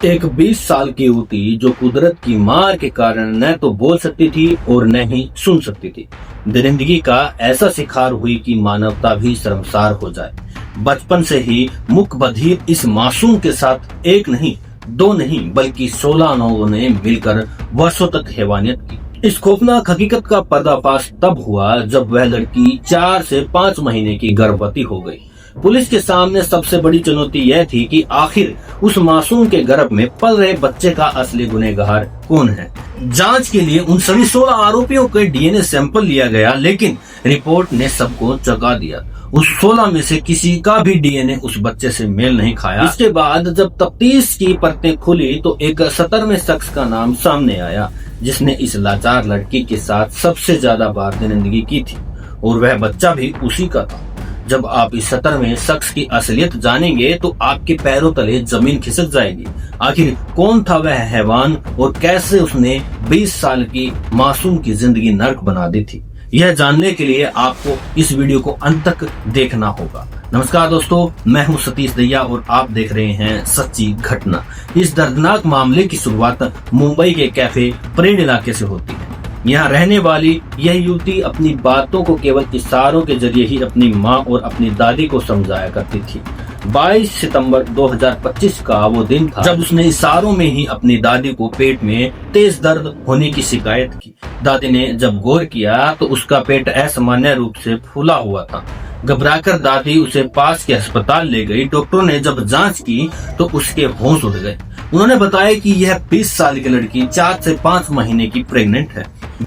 एक 20 साल की युवती जो कुदरत की मार के कारण न तो बोल सकती थी और न ही सुन सकती थी, दरिंदगी का ऐसा शिकार हुई कि मानवता भी शर्मसार हो जाए। बचपन से ही मुक बधिर इस मासूम के साथ एक नहीं, दो नहीं बल्कि 16 लोगों ने मिलकर वर्षों तक हैवानियत की। इस खौफनाक हकीकत का पर्दाफाश तब हुआ जब वह लड़की 4 से 5 महीने की गर्भवती हो गई। पुलिस के सामने सबसे बड़ी चुनौती यह थी कि आखिर उस मासूम के गर्भ में पल रहे बच्चे का असली गुनहगार कौन है। जांच के लिए उन सभी 16 आरोपियों के डीएनए सैंपल लिया गया, लेकिन रिपोर्ट ने सबको चौंका दिया। उस 16 में से किसी का भी डीएनए उस बच्चे से मेल नहीं खाया। इसके बाद जब तफ्तीश की परतें खुली तो एक 17वें शख्स का नाम सामने आया, जिसने इस लाचार लड़की के साथ सबसे ज्यादा बार दरिंदगी की थी, और वह बच्चा भी उसी का था। जब आप इस 17वें शख्स की असलियत जानेंगे तो आपके पैरों तले जमीन खिसक जाएगी। आखिर कौन था वह हैवान और कैसे उसने 20 साल की मासूम की जिंदगी नर्क बना दी थी, यह जानने के लिए आपको इस वीडियो को अंत तक देखना होगा। नमस्कार दोस्तों, मैं हूं सतीश दहिया और आप देख रहे हैं सच्ची घटना। इस दर्दनाक मामले की शुरुआत मुंबई के कैफे परेड इलाके से होती है। यहाँ रहने वाली यह युवती अपनी बातों को केवल इशारों के जरिए ही अपनी माँ और अपनी दादी को समझाया करती थी। 22 सितंबर 2025 का वो दिन था जब उसने इशारों में ही अपनी दादी को पेट में तेज दर्द होने की शिकायत की। दादी ने जब गौर किया तो उसका पेट असामान्य रूप से फूला हुआ था। घबराकर दादी उसे पास के अस्पताल ले गई। डॉक्टरों ने जब जांच की तो उसके होश उड़ गए। उन्होंने बताया कि यह 20 साल की लड़की 4 से 5 महीने की प्रेग्नेंट है।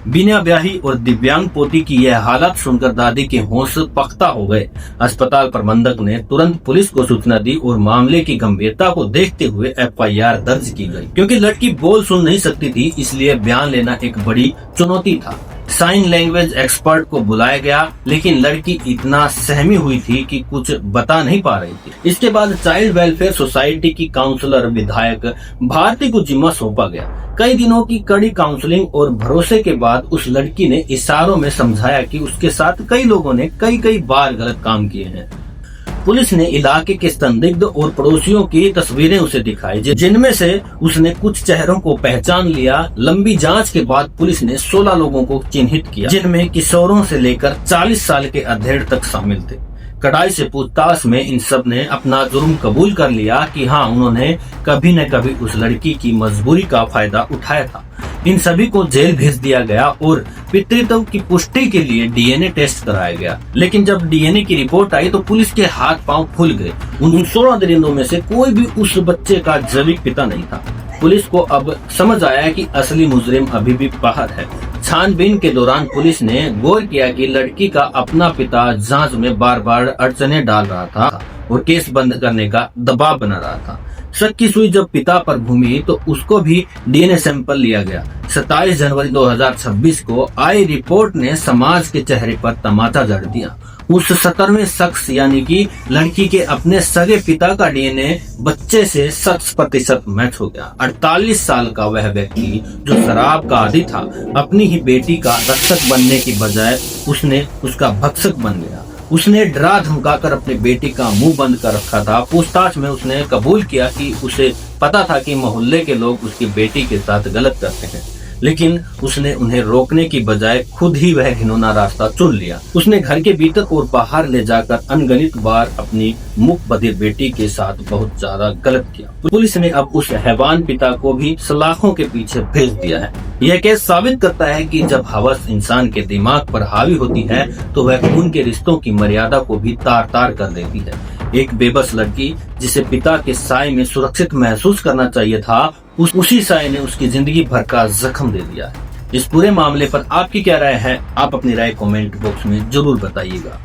बिना ब्याही और दिव्यांग पोती की यह हालत सुनकर दादी के होश पख्ता हो गए। अस्पताल प्रबंधक ने तुरंत पुलिस को सूचना दी और मामले की गंभीरता को देखते हुए एफआईआर दर्ज की गई। क्योंकि लड़की बोल सुन नहीं सकती थी, इसलिए बयान लेना एक बड़ी चुनौती था। साइन लैंग्वेज एक्सपर्ट को बुलाया गया, लेकिन लड़की इतना सहमी हुई थी कि कुछ बता नहीं पा रही थी। इसके बाद चाइल्ड वेलफेयर सोसाइटी की काउंसलर विधायक भारती को जिम्मा सौंपा गया। कई दिनों की कड़ी काउंसलिंग और भरोसे के बाद उस लड़की ने इशारों में समझाया कि उसके साथ कई लोगों ने कई बार गलत काम किए हैं। पुलिस ने इलाके के संदिग्ध और पड़ोसियों की तस्वीरें उसे दिखाई, जिनमें से उसने कुछ चेहरों को पहचान लिया। लंबी जांच के बाद पुलिस ने 16 लोगों को चिन्हित किया, जिनमें किशोरों से लेकर 40 साल के अधेड़ तक शामिल थे। कड़ाई से पूछताछ में इन सब ने अपना जुर्म कबूल कर लिया कि हाँ, उन्होंने कभी न कभी उस लड़की की मजबूरी का फायदा उठाया था। इन सभी को जेल भेज दिया गया और पितृत्व की पुष्टि के लिए डीएनए टेस्ट कराया गया। लेकिन जब डीएनए की रिपोर्ट आई तो पुलिस के हाथ पांव फूल गए। उन 16 दरिंदों में से कोई भी उस बच्चे का जैविक पिता नहीं था। पुलिस को अब समझ आया कि असली मुजरिम अभी भी बाहर है। छानबीन के दौरान पुलिस ने गौर किया कि लड़की का अपना पिता जांच में बार अड़चने डाल रहा था और केस बंद करने का दबाव बना रहा था। शक की सुई जब पिता पर घूमी तो उसको भी डीएनए सैंपल लिया गया। 27 जनवरी 2026 को आई रिपोर्ट ने समाज के चेहरे पर तमाचा जड़ दिया। उस 17वें शख्स यानी कि लड़की के अपने सगे पिता का डीएनए बच्चे से 100% मैच हो गया। 48 साल का वह व्यक्ति जो शराब का आदी था, अपनी ही बेटी का रक्षक बनने की बजाय उसने उसका भक्षक बन गया। उसने डरा धमकाकर अपनी बेटी का मुंह बंद कर रखा था। पूछताछ में उसने कबूल किया कि उसे पता था कि मोहल्ले के लोग उसकी बेटी के साथ गलत करते हैं, लेकिन उसने उन्हें रोकने की बजाय खुद ही वह घिनौना रास्ता चुन लिया। उसने घर के भीतर और बाहर ले जाकर अनगिनत बार अपनी मुख बधिर बेटी के साथ बहुत ज्यादा गलत किया। पुलिस ने अब उस हैवान पिता को भी सलाखों के पीछे भेज दिया है। यह केस साबित करता है कि जब हवस इंसान के दिमाग पर हावी होती है तो वह खून के रिश्तों की मर्यादा को भी तार कर देती है। एक बेबस लड़की जिसे पिता के साए में सुरक्षित महसूस करना चाहिए था, उसी साए ने उसकी जिंदगी भर का जख्म दे दिया है। इस पूरे मामले पर आपकी क्या राय है? आप अपनी राय कमेंट बॉक्स में जरूर बताइएगा।